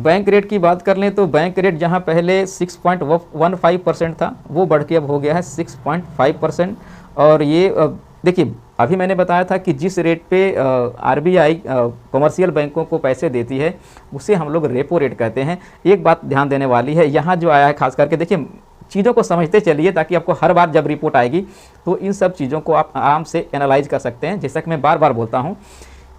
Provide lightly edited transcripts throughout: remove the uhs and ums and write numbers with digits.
Bank rate की बात कर लें तो बैंक रेट जहां पहले 6.15% था वो बढ़ के अब हो गया है 6.5%। और ये देखिए अभी मैंने बताया था कि जिस रेट पे आरबीआई कमर्शियल बैंकों को पैसे देती है उसे हम लोग रेपो रेट कहते हैं। एक बात ध्यान देने वाली है, यहाँ जो आया है खास करके देखिए चीज़ों को समझते चलिए ताकि आपको हर बार जब रिपोर्ट आएगी तो इन सब चीज़ों को आप आराम से एनालाइज कर सकते हैं। जैसा कि मैं बार बार बोलता हूँ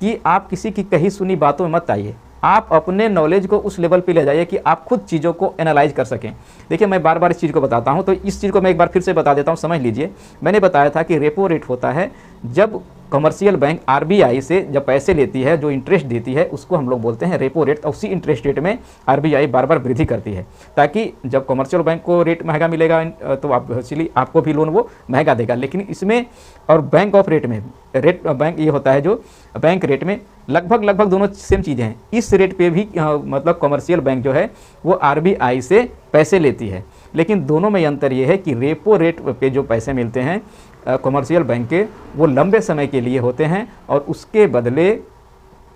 कि आप किसी की कही सुनी बातों में मत आइए, आप अपने नॉलेज को उस लेवल पे ले जाइए कि आप खुद चीज़ों को एनालाइज कर सकें। देखिए मैं बार बार इस चीज़ को बताता हूं तो इस चीज़ को मैं एक बार फिर से बता देता हूं, समझ लीजिए। मैंने बताया था कि रेपो रेट होता है जब कमर्शियल बैंक आरबीआई से जब पैसे लेती है, जो इंटरेस्ट देती है उसको हम लोग बोलते हैं रेपो रेट। तो उसी इंटरेस्ट रेट में आरबीआई बार बार वृद्धि करती है ताकि जब कमर्शियल बैंक को रेट महंगा मिलेगा तो आपको भी लोन वो महंगा देगा। लेकिन इसमें और बैंक ऑफ रेट में रेट बैंक ये होता है जो बैंक रेट में लगभग दोनों सेम चीज़ें हैं। इस रेट पे भी मतलब कमर्शियल बैंक जो है वो आरबीआई से पैसे लेती है, लेकिन दोनों में अंतर ये है कि रेपो रेट पे जो पैसे मिलते हैं कमर्शियल बैंक के वो लंबे समय के लिए होते हैं और उसके बदले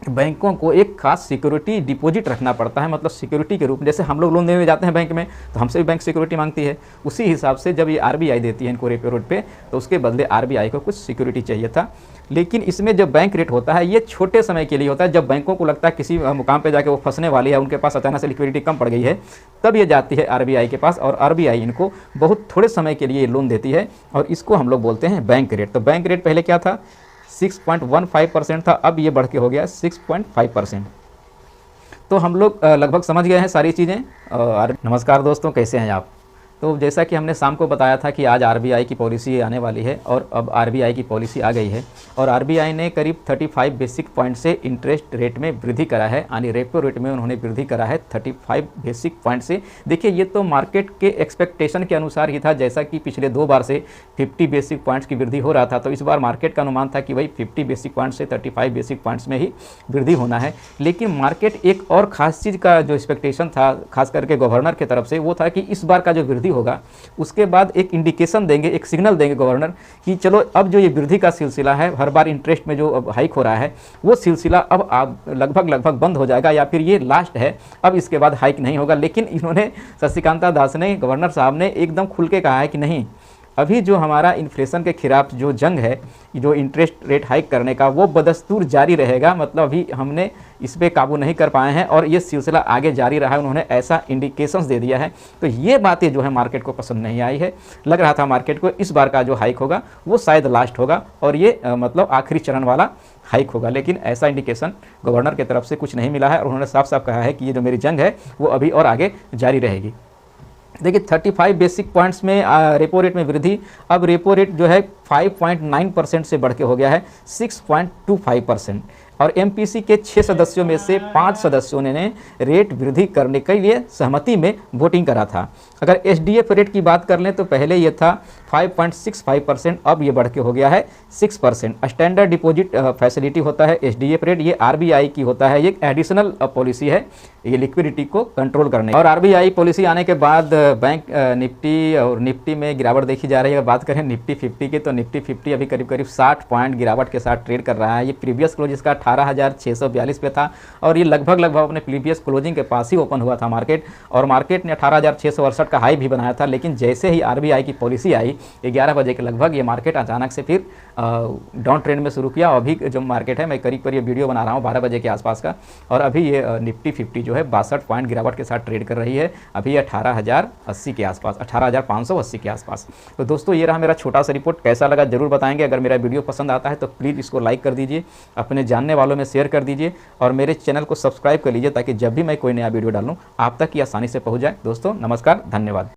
बैंकों को एक खास सिक्योरिटी डिपॉजिट रखना पड़ता है। मतलब सिक्योरिटी के रूप में जैसे हम लोग लोन देने जाते हैं बैंक में तो हमसे भी बैंक सिक्योरिटी मांगती है, उसी हिसाब से जब ये आरबीआई देती है इनको रेपो रेट पे तो उसके बदले आरबीआई को कुछ सिक्योरिटी चाहिए था। लेकिन इसमें जो बैंक रेट होता है ये छोटे समय के लिए होता है। जब बैंकों को लगता है किसी मुकाम पे जाके वो फंसने वाली है, उनके पास अचानक से लिक्विडिटी कम पड़ गई है, तब ये जाती है आरबीआई के पास और आरबीआई इनको बहुत थोड़े समय के लिए लोन देती है और इसको हम लोग बोलते हैं बैंक रेट। तो बैंक रेट पहले क्या था 6.15% था, अब ये बढ़ के हो गया 6.5%। तो हम लोग लगभग समझ गए हैं सारी चीज़ें। नमस्कार दोस्तों, कैसे हैं आप? तो जैसा कि हमने शाम को बताया था कि आज आरबीआई की पॉलिसी आने वाली है और अब आरबीआई की पॉलिसी आ गई है और आरबीआई ने करीब 35 बेसिक पॉइंट से इंटरेस्ट रेट में वृद्धि करा है, यानी रेपो रेट में उन्होंने वृद्धि करा है 35 बेसिक पॉइंट से। देखिए ये तो मार्केट के एक्सपेक्टेशन के अनुसार ही था, जैसा कि पिछले 2 बार से 50 बेसिक पॉइंट्स की वृद्धि हो रहा था, तो इस बार मार्केट का अनुमान था कि भाई 50 बेसिक पॉइंट से 35 बेसिक पॉइंट्स में ही वृद्धि होना है। लेकिन मार्केट एक और ख़ास चीज़ का जो एक्सपेक्टेशन था खास करके गवर्नर की तरफ से वो था कि इस बार का जो वृद्धि होगा उसके बाद एक इंडिकेशन देंगे, एक सिग्नल देंगे गवर्नर कि चलो अब जो ये वृद्धि का सिलसिला है, हर बार इंटरेस्ट में जो अब हाइक हो रहा है वो सिलसिला अब आप लगभग बंद हो जाएगा या फिर ये लास्ट है, अब इसके बाद हाइक नहीं होगा। लेकिन इन्होंने शशिकांता दास ने, गवर्नर साहब ने एकदम खुल के कहा है कि नहीं, अभी जो हमारा इन्फ्लेशन के खिलाफ जो जंग है, जो इंटरेस्ट रेट हाइक करने का, वो बदस्तूर जारी रहेगा। मतलब अभी हमने इस पे काबू नहीं कर पाए हैं और ये सिलसिला आगे जारी रहा है, उन्होंने ऐसा इंडिकेशंस दे दिया है। तो ये बातें जो है मार्केट को पसंद नहीं आई है। लग रहा था मार्केट को इस बार का जो हाइक होगा वो शायद लास्ट होगा और ये मतलब आखिरी चरण वाला हाइक होगा, लेकिन ऐसा इंडिकेशन गवर्नर की तरफ से कुछ नहीं मिला है और उन्होंने साफ साफ कहा है कि ये जो मेरी जंग है वो अभी और आगे जारी रहेगी। देखिए 35 बेसिक पॉइंट्स में रेपो रेट में वृद्धि, अब रेपो रेट जो है 5.9% से बढ़ के हो गया है 6.25% और एमपीसी के 6 सदस्यों में से 5 सदस्यों ने रेट वृद्धि करने के लिए सहमति में वोटिंग करा था। अगर एसडीएफ रेट की बात कर लें तो पहले ये था 5.65%, अब ये बढ़ के हो गया है 6%। स्टैंडर्ड डिपॉजिट फैसिलिटी होता है एसडीएफ रेट, ये आरबीआई की होता है, ये एडिशनल पॉलिसी है ये लिक्विडिटी को कंट्रोल करने। और आरबीआई पॉलिसी आने के बाद बैंक निफ्टी और निफ्टी में गिरावट देखी जा रही है। बात करें निफ्टी 50 की तो निफ्टी 50 अभी करीब 60 पॉइंट गिरावट के साथ ट्रेड कर रहा है। ये प्रीवियस क्लोज इसका 18,642 पे था और ये लगभग अपने प्रीवियस क्लोजिंग के पास ही ओपन हुआ था मार्केट, और मार्केट ने 18,668 का हाई भी बनाया था। लेकिन जैसे ही आरबीआई की पॉलिसी आई 11 बजे के लगभग ये मार्केट अचानक से फिर डाउन ट्रेंड में शुरू किया। अभी जो मार्केट है, मैं करीब ये वीडियो बना रहा हूँ 12 बजे के आसपास का, और अभी ये निफ्टी 50 जो है 62 पॉइंट गिरावट के साथ ट्रेड कर रही है। अभी ये 18,080 के आसपास, 18,580 के आसपास। तो दोस्तों ये रहा मेरा छोटा सा रिपोर्ट, कैसा लगा जरूर बताएंगे। अगर मेरा वीडियो पसंद आता है तो प्लीज़ इसको लाइक कर दीजिए, अपने जानने वालों में शेयर कर दीजिए और मेरे चैनल को सब्सक्राइब कर लीजिए ताकि जब भी मैं कोई नया वीडियो डालूं आप तक ये आसानी से पहुंच जाए। दोस्तों नमस्कार, धन्यवाद।